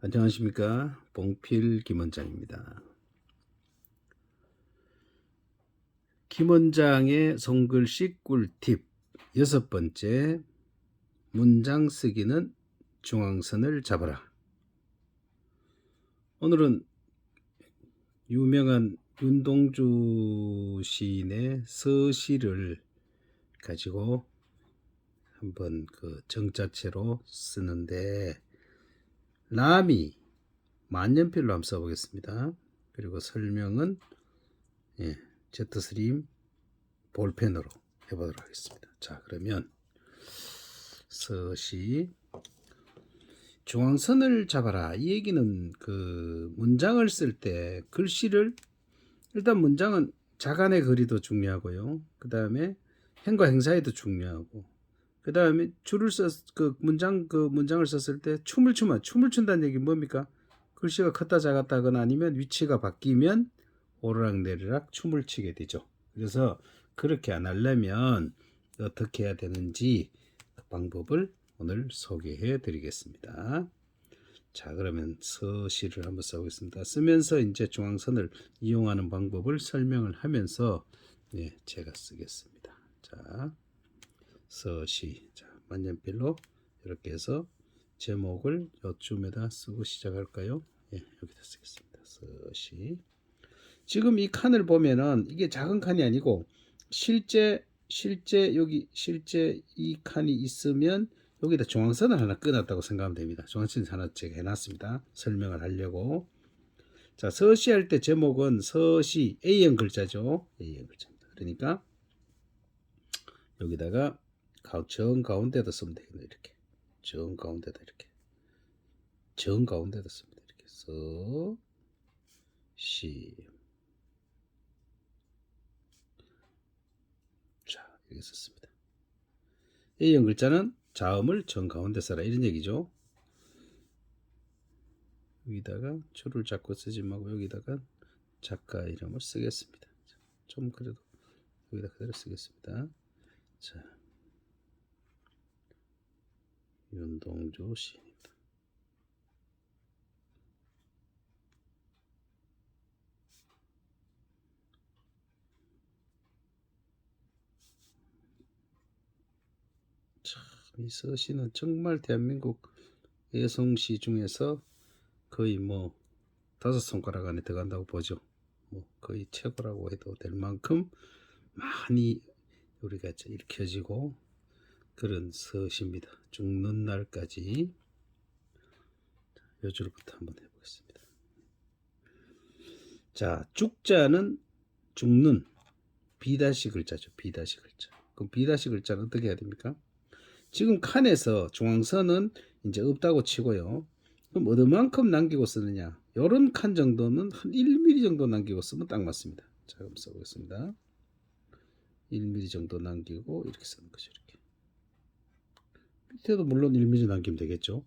안녕하십니까. 봉필 김원장입니다. 김원장의 손글씨 꿀팁 6번째, 문장 쓰기는 중앙선을 잡아라. 오늘은 유명한 윤동주 시인의 서시를 가지고 한번 그 정자체로 쓰는데, 남이 만년필로 한번 써보겠습니다. 그리고 설명은 제트스림 볼펜으로 해보도록 하겠습니다. 자, 그러면 서시 중앙선을 잡아라. 이 얘기는 그 문장을 쓸 때 글씨를, 일단 문장은 자간의 거리도 중요하고요. 그 다음에 행과 행사에도 중요하고, 그 다음에 줄을 문장을 썼을 때 춤을 춘다는 얘기 뭡니까? 글씨가 컸다 작았다 하거나 아니면 위치가 바뀌면 오르락내리락 춤을 추게 되죠. 그래서 그렇게 안 하려면 어떻게 해야 되는지 그 방법을 오늘 소개해 드리겠습니다. 자, 그러면 서시를 한번 써보겠습니다. 쓰면서 이제 중앙선을 이용하는 방법을 설명을 하면서 제가 쓰겠습니다. 자, 서시. 자, 만년필로 이렇게 해서 제목을 요쯤에다 쓰고 시작할까요? 여기다 쓰겠습니다. 서시. 지금 이 칸을 보면은 이게 작은 칸이 아니고 실제 이 칸이 있으면 여기다 중앙선을 하나 끊었다고 생각하면 됩니다. 중앙선 하나 제가 해놨습니다. 설명을 하려고. 자, 서시 할 때 제목은 서시 A형 글자죠. A형 글자입니다. 그러니까 여기다가 정 가운데다 쓰면 되겠네요. 이렇게 정 가운데다 이렇게 정 가운데다 씁니다. 이렇게 서시. 자, 이렇게 썼습니다. A형 글자는 자음을 정 가운데 써라, 이런 얘기죠. 여기다가 줄을 잡고 쓰지 말고 여기다가 작가 이름을 쓰겠습니다. 좀 그래도 여기다 그대로 쓰겠습니다. 자, 윤동주 시입니다. 참, 이 서시는 정말 대한민국 애송시 중에서 거의 뭐 5손가락 안에 들어간다고 보죠. 뭐 거의 최고라고 해도 될 만큼 많이 우리가 읽혀지고 그런 서시입니다. 죽는 날까지. 요 줄부터 한번 해보겠습니다. 자, 죽자는 죽는 비다시 글자죠. 비다시 글자. 그럼 비다시 글자는 어떻게 해야 됩니까? 지금 칸에서 중앙선은 이제 없다고 치고요. 그럼 어느만큼 남기고 쓰느냐? 요런 칸 정도는 한 1mm 정도 남기고 쓰면 딱 맞습니다. 자, 그럼 써보겠습니다. 1mm 정도 남기고 이렇게 쓰는 거죠. 이렇게. 밑에도 물론 1mm 남기면 되겠죠.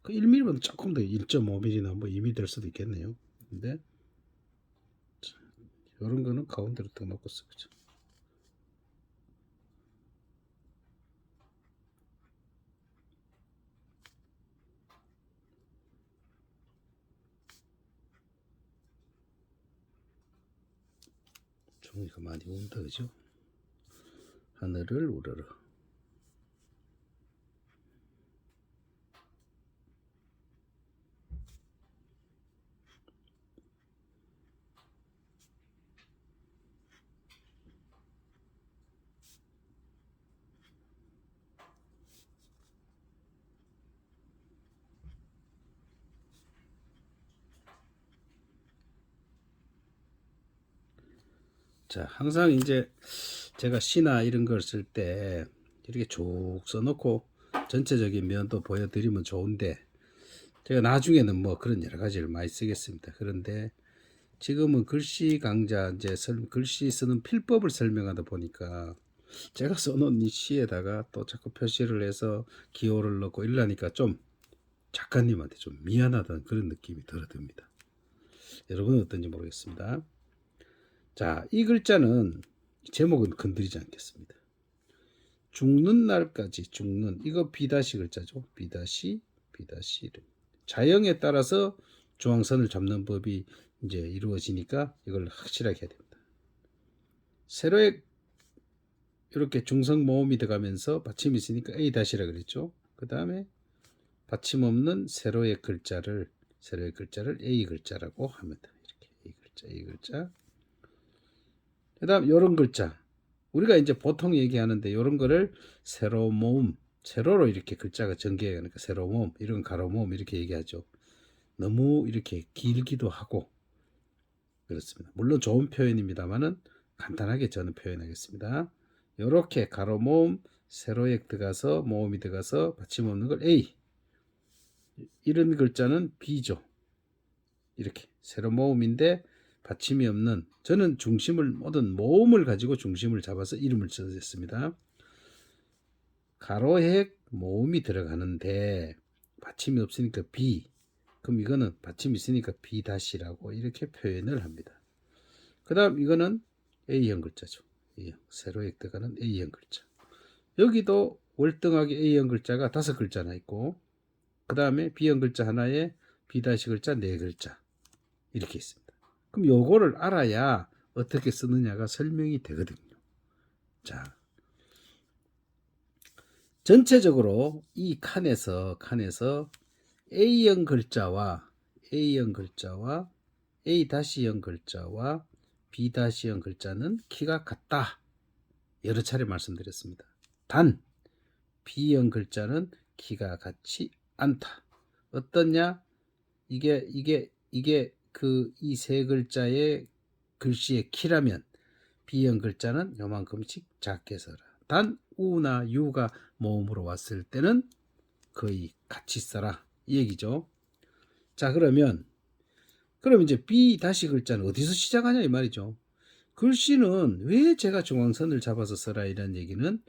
그 1mm보다 조금 더 1.5mm나 뭐 2mm 될 수도 있겠네요. 근데 이런 거는 가운데로 딱 놓고 쓰죠. 종이가 많이 운다, 그죠? 하늘을 우러러. 자, 항상 이제 제가 시나 이런 걸 쓸 때 이렇게 쭉 써놓고 전체적인 면도 보여드리면 좋은데, 제가 나중에는 뭐 그런 여러 가지를 많이 쓰겠습니다. 그런데 지금은 글씨 강좌, 이제 글씨 쓰는 필법을 설명하다 보니까 제가 써놓은 이 시에다가 또 자꾸 표시를 해서 기호를 넣고 이러니까 좀 작가님한테 좀 미안하다는 그런 느낌이 들어듭니다. 여러분은 어떤지 모르겠습니다. 자, 이 글자는 제목은 건드리지 않겠습니다. 죽는 날까지. 죽는, 이거 비다시 글자죠. 비다시 자형에 따라서 중앙선을 잡는 법이 이제 이루어지니까 이걸 확실하게 해야 됩니다. 세로에 이렇게 중성 모음이 들어가면서 받침이 있으니까 A 다시라 그랬죠. 그 다음에 받침 없는 세로의 글자를 A 글자라고 합니다. 이렇게 A 글자. 그 다음 요런 글자. 우리가 이제 보통 얘기하는데 이런 거를 세로 모음, 세로로 이렇게 글자가 전개해 가니까 세로 모음, 이런 가로 모음 이렇게 얘기하죠. 너무 이렇게 길기도 하고 그렇습니다. 물론 좋은 표현입니다만은 간단하게 저는 표현하겠습니다. 이렇게 가로 모음, 세로에 들어가서 모음이 들어가서 받침 없는 걸 A, 이런 글자는 B죠. 이렇게 세로 모음인데 받침이 없는, 저는 중심을 모든 모음을 가지고 중심을 잡아서 이름을 지었습니다. 가로핵 모음이 들어가는데 받침이 없으니까 B, 그럼 이거는 받침이 있으니까 B 다시라고 이렇게 표현을 합니다. 그 다음 이거는 A형 글자죠. A형, 세로에 들어가는 A형 글자. 여기도 월등하게 A형 글자가 5글자나 있고 그 다음에 B형 글자 하나에 B 다시 글자 4글자 이렇게 있습니다. 그럼 요거를 알아야 어떻게 쓰느냐가 설명이 되거든요. 자, 전체적으로 이 칸에서 A형 글자와 A-형 글자와 B-형 글자는 키가 같다. 여러 차례 말씀드렸습니다. 단 B형 글자는 키가 같지 않다. 어떠냐? 이게 그 이 세 글자의 글씨의 키라면 B형 글자는 요만큼씩 작게 써라. 단 우나 유가 모음으로 왔을 때는 거의 같이 써라 이 얘기죠. 자, 그럼 이제 B 다시 글자는 어디서 시작하냐 이 말이죠. 글씨는 왜 제가 중앙선을 잡아서 써라 이런 얘기는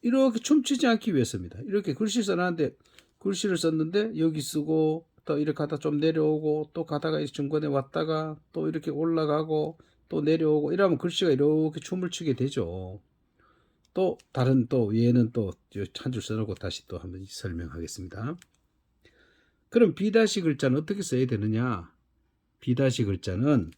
이렇게 춤추지 않기 위해서입니다. 이렇게 글씨 써놨는데 글씨를 썼는데 여기 쓰고 또 이렇게 가다 좀 내려오고 또 가다가 중간에 왔다가 또 이렇게 올라가고 또 내려오고 이러면 글씨가 이렇게 춤을 추게 되죠. 또 다른 또 얘는 또 한 줄 써놓고 다시 또 한번 설명하겠습니다. 그럼 B 다시 글자는 어떻게 써야 되느냐? B 다시 글자는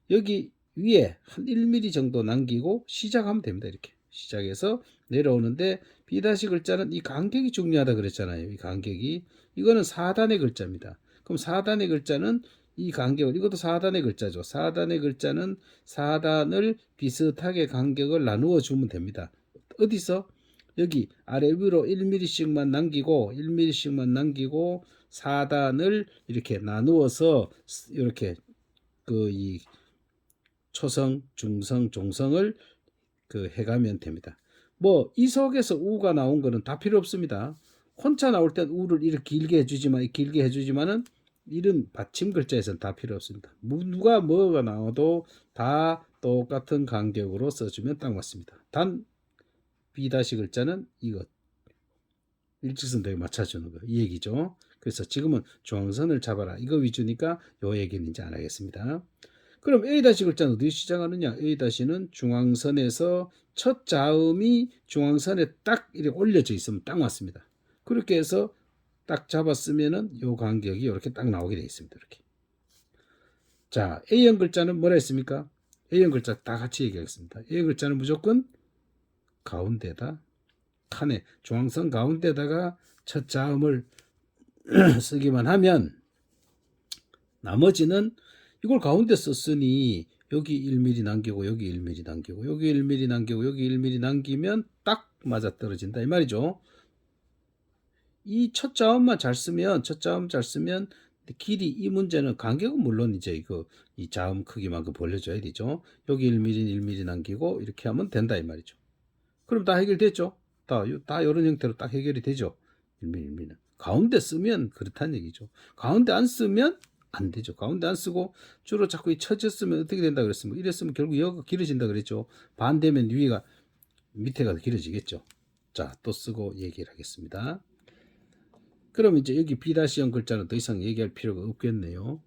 여기 위에 한 1mm 정도 남기고 시작하면 됩니다. 이렇게 시작해서 내려오는데 B 다시 글자는 이 간격이 중요하다 그랬잖아요. 이 간격이, 이거는 4단의 글자입니다. 그럼 4단의 글자는 이 간격을, 이것도 4단의 글자죠. 4단의 글자는 4단을 비슷하게 간격을 나누어 주면 됩니다. 어디서? 여기 아래 위로 1mm씩만 남기고 1mm씩만 남기고 4단을 이렇게 나누어서 이렇게 이 초성, 중성, 종성을 해가면 됩니다. 뭐 이 속에서 우가 나온 거는 다 필요 없습니다. 혼자 나올 땐 우를 이렇게 길게 해주지만은 이런 받침 글자에서는 다 필요 없습니다. 누가 뭐가 나와도 다 똑같은 간격으로 써주면 딱 맞습니다. 단 B 다시 글자는 이것 일직선도에 맞춰주는 거 이 얘기죠. 그래서 지금은 중앙선을 잡아라 이거 위주니까 요 얘기는 이제 안 하겠습니다. 그럼 A 다시 글자는 어디에 시작하느냐? A 다시는 중앙선에서 첫 자음이 중앙선에 딱 이렇게 올려져 있으면 딱 맞습니다. 그렇게 해서 딱 잡았으면은 요 간격이 이렇게 딱 나오게 되어 있습니다. 이렇게. 자, A형 글자는 뭐라 했습니까? A형 글자 다 같이 얘기하겠습니다. A형 글자는 무조건 가운데다 칸에 중앙선 가운데다가 첫 자음을 쓰기만 하면 나머지는 이걸 가운데 썼으니 여기 1mm 남기고 여기 1mm 남기고 여기 1mm 남기고 여기 1mm 남기면 딱 맞아떨어진다 이 말이죠. 이 첫 자음만 잘 쓰면 길이 이 문제는 간격은 물론 이제 이 자음 크기만큼 벌려줘야 되죠. 여기 1mm 남기고 이렇게 하면 된다 이 말이죠. 그럼 다 해결됐죠. 다 이런 형태로 딱 해결이 되죠. 1mm는 가운데 쓰면 그렇다는 얘기죠. 가운데 안 쓰면 안 되죠. 가운데 안 쓰고 주로 자꾸 쳐졌으면 어떻게 된다 그랬습니까? 이랬으면 결국 여기가 길어진다 그랬죠. 반대면 위가 밑에가 길어지겠죠. 자, 또 쓰고 얘기를 하겠습니다. 그럼 이제 여기 B-형 글자는 더 이상 얘기할 필요가 없겠네요.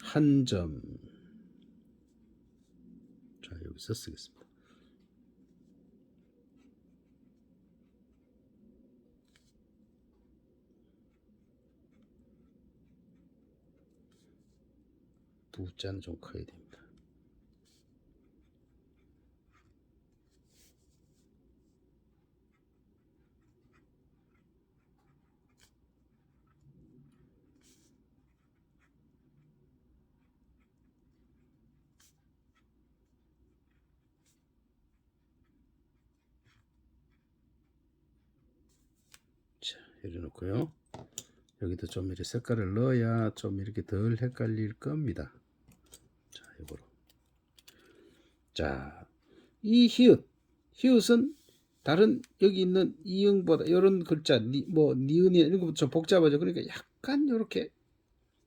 한 점. 자, 여기서 쓰겠습니다. 부자는 좀 커야 됩니다. 자, 이래 놓고요. 여기도 좀 이렇게 색깔을 넣어야 좀 이렇게 덜 헷갈릴 겁니다. 자, 이거로. 자, 이 히읗은 다른 여기 있는 이응보다 이런 글자 뭐 니은이 이런 것보다 좀 복잡하죠. 그러니까 약간 이렇게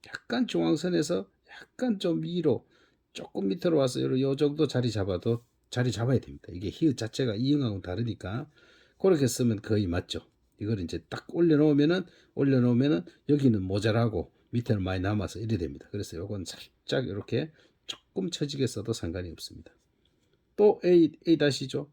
약간 중앙선에서 약간 좀 위로 조금 밑으로 와서 요 정도 자리 잡아야 됩니다. 이게 히읗 자체가 이응하고 다르니까 그렇게 쓰면 거의 맞죠. 이걸 이제 딱 올려놓으면은 여기는 모자라고 밑에는 많이 남아서 이래 됩니다. 그래서 요건 살짝 이렇게 조금 처지게 써도 상관이 없습니다. 또 A 다시죠.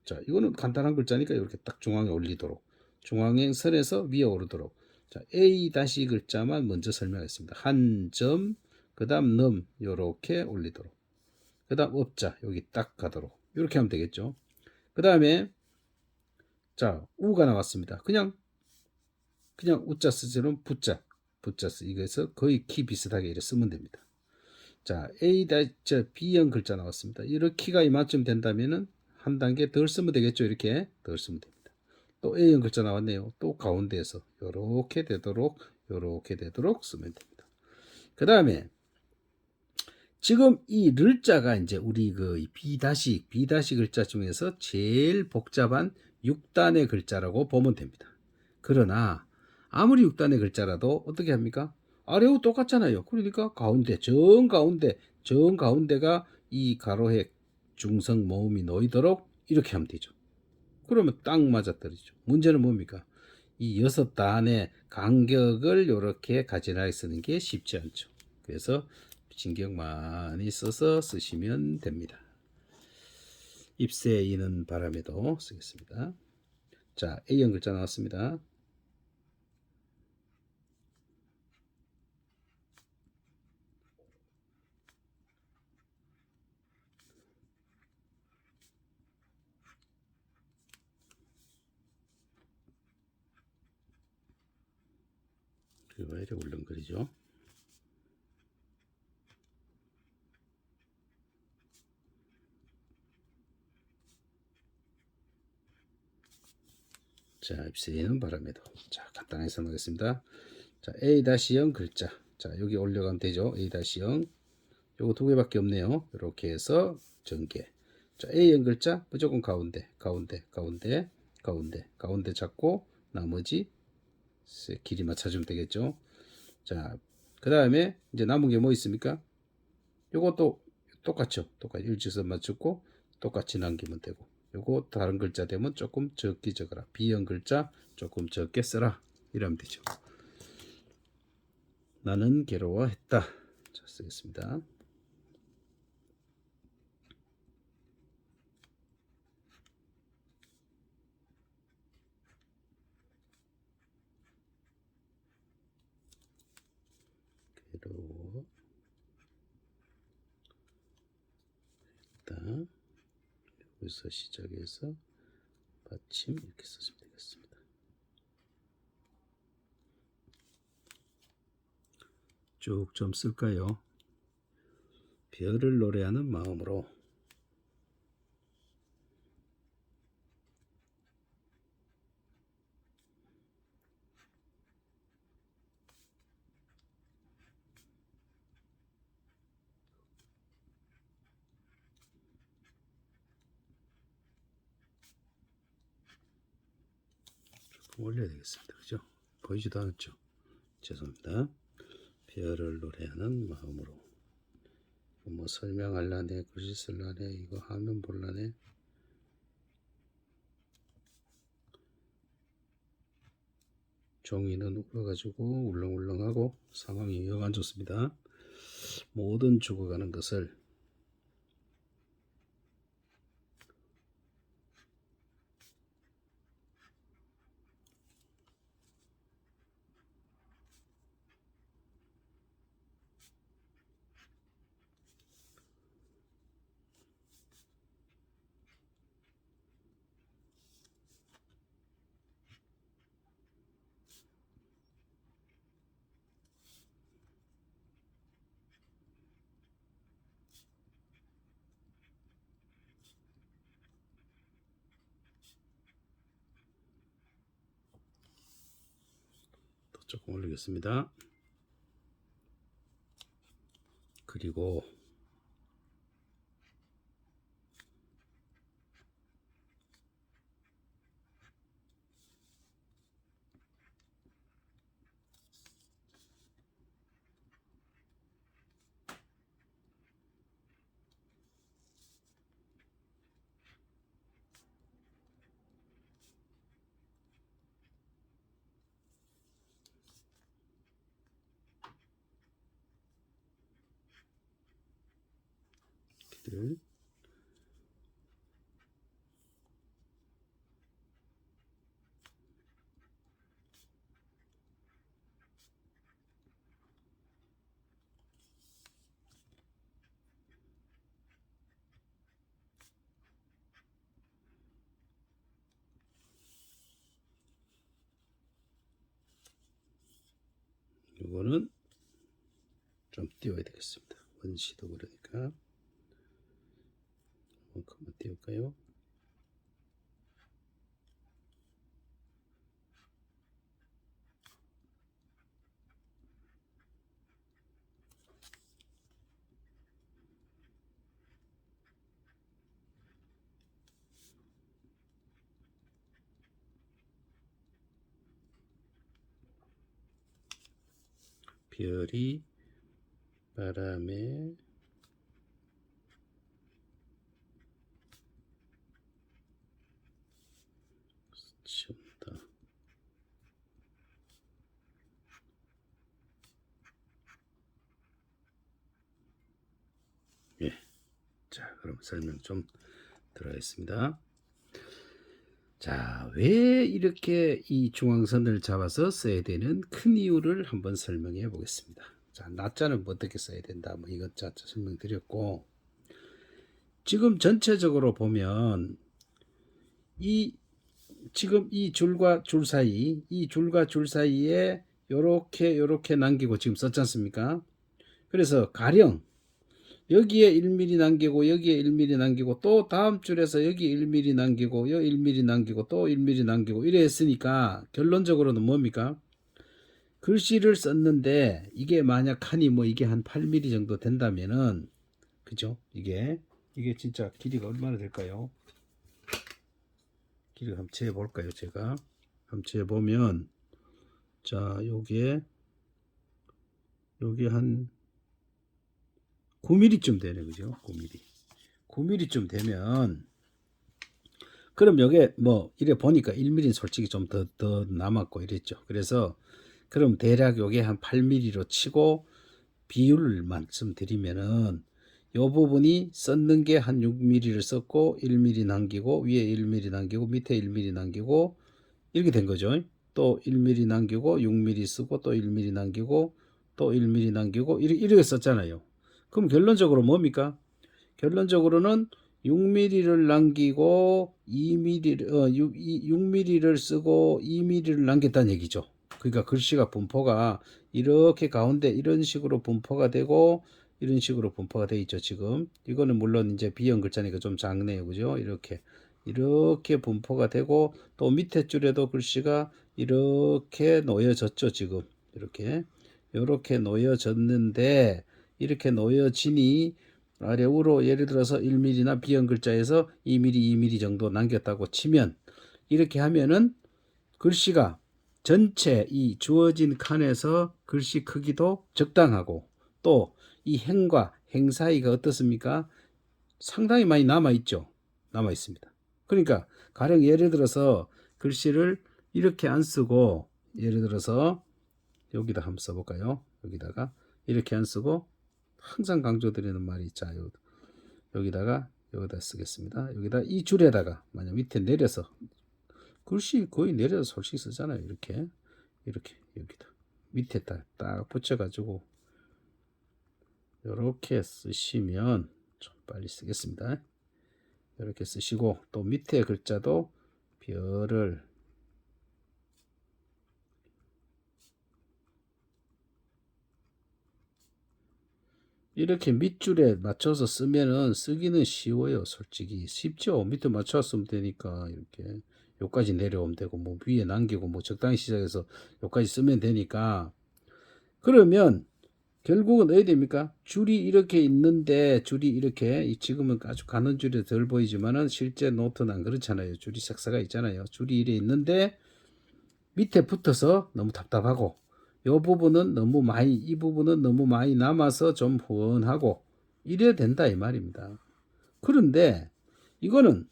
자, 이거는 간단한 글자니까 이렇게 딱 중앙에 올리도록 중앙행 선에서 위에 오르도록. 자, A 다시 글자만 먼저 설명했습니다. 한 점, 그 다음 넘 요렇게 올리도록. 그 다음 업자 여기 딱 가도록 이렇게 하면 되겠죠. 그 다음에 자, 우가 나왔습니다. 그냥 우자 쓰지는 부자 쓰 이거에서 거의 키 비슷하게 이렇게 쓰면 됩니다. 자, B형 글자 나왔습니다. 이렇게 키가 이만큼 된다면은 한 단계 덜 쓰면 되겠죠. 이렇게 덜 쓰면 됩니다. 또 A형 글자 나왔네요. 또 가운데에서 요렇게 되도록 쓰면 됩니다. 그 다음에 지금 이 르자가 이제 우리 그 B 글자 중에서 제일 복잡한 6단의 글자라고 보면 됩니다. 그러나 아무리 6단의 글자라도 어떻게 합니까? 아래하고 똑같잖아요. 그러니까 가운데 정가운데가 이 가로획 중성 모음이 놓이도록 이렇게 하면 되죠. 그러면 딱 맞아떨어지죠. 문제는 뭡니까? 이 6단의 간격을 이렇게 가지런하게 쓰는 게 쉽지 않죠. 그래서 신경 많이 써서 쓰시면 됩니다. 입새 이는 바람에도 쓰겠습니다. 자, A형 글자 나왔습니다. 그리고 이렇게 울렁거리죠. 자, 입새는 바람에도. 자, 간단하게 설명하겠습니다. 자, A-형 글자. 자, 여기 올려가면 되죠. A-형. 요거 두 개밖에 없네요. 이렇게 해서 전개. 자, A형 글자 무조건 가운데 잡고 나머지 길이 맞춰주면 되겠죠. 자, 그 다음에 이제 남은 게 뭐 있습니까? 요것도 똑같죠. 똑같이 일직선 맞추고 똑같이 남기면 되고, 요거 다른 글자 되면 조금 적게 적어라. B형 글자 조금 적게 써라. 이러면 되죠. 나는 괴로워했다. 자, 쓰겠습니다. 괴로워했다. 여기서 시작해서 받침 이렇게 쓰시면 되겠습니다. 쭉 좀 쓸까요? 별을 노래하는 마음으로. 조금 올려야 되겠습니다. 그죠? 보이지도 않았죠? 죄송합니다. 별을 노래하는 마음으로. 뭐 설명할라네, 글씨 쓸라네, 이거 하면 볼라네. 종이는 울어가지고 울렁울렁하고 상황이 영 안 좋습니다. 모든 죽어가는 것을 조금 올리겠습니다. 그리고 길을 이거는 좀 띄워야 되겠습니다. 원시도 그러니까 이만큼만 띄울까요? 별이 바람에 스친다. 예. 자, 그럼 설명 좀 들어가겠습니다. 자, 왜 이렇게 이 중앙선을 잡아서 써야 되는 큰 이유를 한번 설명해 보겠습니다. 자, 낮자는 어떻게 써야 된다. 뭐 이것저것 설명드렸고, 지금 전체적으로 보면 이 지금 이 줄과 줄 사이, 이 줄과 줄 사이에 요렇게 남기고 지금 썼지 않습니까? 그래서 가령 여기에 1mm 남기고 여기에 1mm 남기고 또 다음 줄에서 여기 1mm 남기고 여기 1mm 남기고 또 1mm 남기고 이래 했으니까 결론적으로는 뭡니까? 글씨를 썼는데 이게 만약 칸이 뭐 이게 한 8mm 정도 된다면은 그죠? 이게 진짜 길이가 얼마나 될까요? 길이가 한번 재어 볼까요? 제가 한번 재어 보면 자, 요게 한 9mm쯤 되네. 그죠? 9mm. 9mm쯤 되면 그럼 요게 뭐 이래 보니까 1mm는 솔직히 좀 더 남았고 이랬죠. 그래서 그럼 대략 요게 한 8mm로 치고 비율을 말씀드리면은 요 부분이 썼는 게 한 6mm를 썼고 1mm 남기고 위에 1mm 남기고 밑에 1mm 남기고 이렇게 된 거죠. 또 1mm 남기고 6mm 쓰고 또 1mm 남기고 또 1mm 남기고 이렇게 썼잖아요. 그럼 결론적으로 뭡니까? 결론적으로는 6mm를 남기고 6mm를 쓰고 2mm를 남겼다는 얘기죠. 그러니까 글씨가 분포가 이렇게 가운데 이런 식으로 분포가 되고 이런 식으로 분포가 되어 있죠. 지금 이거는 물론 이제 B형 글자니까 좀 작네요. 그죠? 이렇게 분포가 되고 또 밑에 줄에도 글씨가 이렇게 놓여졌죠. 지금 이렇게 놓여졌는데 이렇게 놓여지니 아래우로 예를 들어서 1mm나 B형 글자에서 2mm, 2mm 정도 남겼다고 치면 이렇게 하면은 글씨가 전체 이 주어진 칸에서 글씨 크기도 적당하고 또 이 행과 행 사이가 어떻습니까? 상당히 많이 남아 있죠. 남아 있습니다. 그러니까 가령 예를 들어서 글씨를 이렇게 안 쓰고 예를 들어서 여기다 한번 써볼까요? 여기다가 이렇게 안 쓰고 항상 강조드리는 말이 있죠. 여기다 쓰겠습니다. 여기다 이 줄에다가 만약 밑에 내려서 글씨 거의 내려서 솔직히 쓰잖아요. 이렇게 여기다 밑에 딱 붙여가지고 이렇게 쓰시면 좀 빨리 쓰겠습니다. 이렇게 쓰시고 또 밑에 글자도 별을 이렇게 밑줄에 맞춰서 쓰면은 쓰기는 쉬워요. 솔직히 쉽죠. 밑에 맞춰 쓰면 되니까 이렇게 요까지 내려오면 되고 뭐 위에 남기고 뭐 적당히 시작해서 요까지 쓰면 되니까 그러면 결국은 어디 됩니까? 줄이 이렇게 있는데 줄이 이렇게 지금은 아주 가는 줄이 덜 보이지만은 실제 노트는 안 그렇잖아요. 줄이 싹싹가 있잖아요. 줄이 이래 있는데 밑에 붙어서 너무 답답하고 요 부분은 너무 많이 이 부분은 너무 많이 남아서 좀 후원하고 이래야 된다 이 말입니다. 그런데 이거는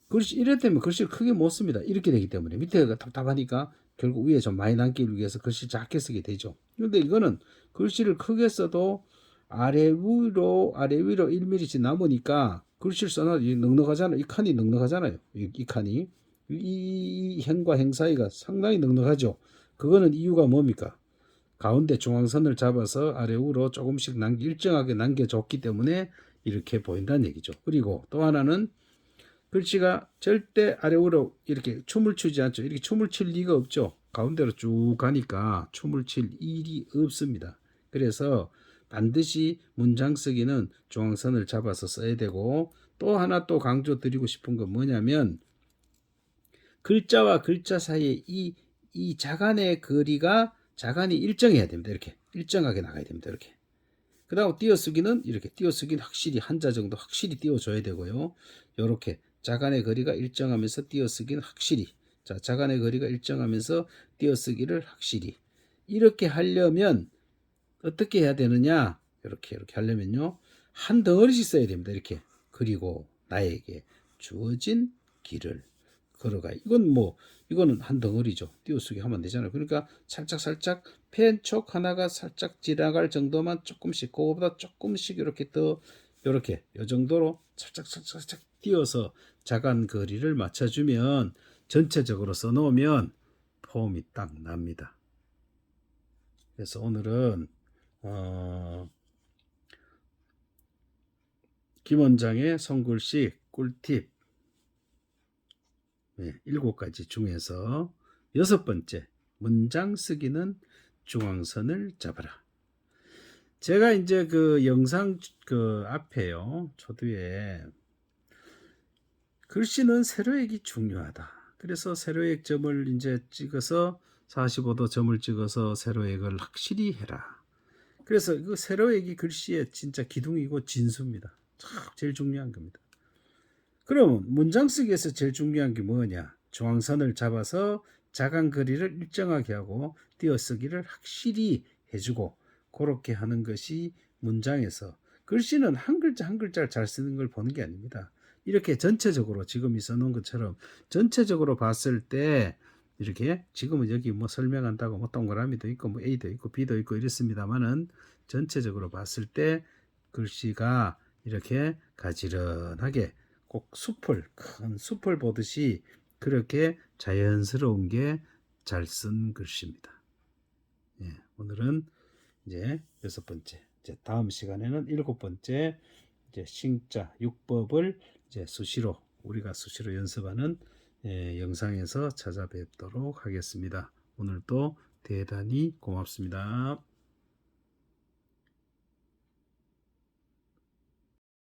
글씨 이래 되면 글씨를 크게 못 씁니다. 이렇게 되기 때문에 밑에가 답답하니까 결국 위에 좀 많이 남기기 위해서 글씨 작게 쓰게 되죠. 그런데 이거는 글씨를 크게 써도 아래 위로 1mm씩 남으니까 글씨를 써놔도 넉넉하잖아요. 이 칸이 넉넉하잖아요. 이 칸이 이 행과 행 사이가 상당히 넉넉하죠. 그거는 이유가 뭡니까? 가운데 중앙선을 잡아서 아래 위로 조금씩 일정하게 남겨줬기 때문에 이렇게 보인다는 얘기죠. 그리고 또 하나는 글씨가 절대 아래 위로 이렇게 춤을 추지 않죠. 이렇게 춤을 출 리가 없죠. 가운데로 쭉 가니까 춤을 출 일이 없습니다. 그래서 반드시 문장 쓰기는 중앙선을 잡아서 써야 되고 또 하나 또 강조드리고 싶은 건 뭐냐면 글자와 글자 사이에 이 자간의 거리가 자간이 일정해야 됩니다. 이렇게 일정하게 나가야 됩니다. 이렇게. 그 다음 띄어쓰기는 이렇게 띄어쓰기는 확실히 한자 정도 확실히 띄워줘야 되고요. 이렇게 자간의 거리가 일정하면서 띄어쓰기는 확실히 자 자간의 거리가 일정하면서 띄어쓰기를 확실히 이렇게 하려면 어떻게 해야 되느냐 이렇게 하려면요 한 덩어리씩 써야 됩니다. 이렇게 그리고 나에게 주어진 길을 걸어가. 이거는 한 덩어리죠. 띄어쓰기 하면 되잖아요. 그러니까 살짝 펜촉 하나가 살짝 지나갈 정도만 조금씩 그거보다 조금씩 이렇게 더 이렇게 이 정도로 살짝 띄어서 자간 거리를 맞춰주면 전체적으로 써놓으면 폼이 딱 납니다. 그래서 오늘은 김 원장의 손글씨 꿀팁 7가지 중에서 6번째 문장 쓰기는 중앙선을 잡아라. 제가 이제 그 영상 그 앞에요 초두에 글씨는 세로액이 중요하다. 그래서 세로액 점을 이제 찍어서 45도 점을 찍어서 세로액을 확실히 해라. 그래서 그 세로액이 글씨의 진짜 기둥이고 진수입니다. 참 제일 중요한 겁니다. 그럼 문장 쓰기에서 제일 중요한 게 뭐냐? 중앙선을 잡아서 자간 거리를 일정하게 하고 띄어쓰기를 확실히 해주고 그렇게 하는 것이 문장에서 글씨는 한 글자 한 글자를 잘 쓰는 걸 보는 게 아닙니다. 이렇게 전체적으로 지금 써놓은 것처럼 전체적으로 봤을 때 이렇게 지금은 여기 뭐 설명한다고 뭐 동그라미도 있고 뭐 A도 있고 B도 있고 이렇습니다만은 전체적으로 봤을 때 글씨가 이렇게 가지런하게 꼭 큰 숲을 보듯이 그렇게 자연스러운 게 잘 쓴 글씨입니다. 예, 오늘은 이제 6번째, 이제 다음 시간에는 7번째 이제 신자 6법을 이제 우리가 수시로 연습하는 영상에서 찾아뵙도록 하겠습니다. 오늘도 대단히 고맙습니다.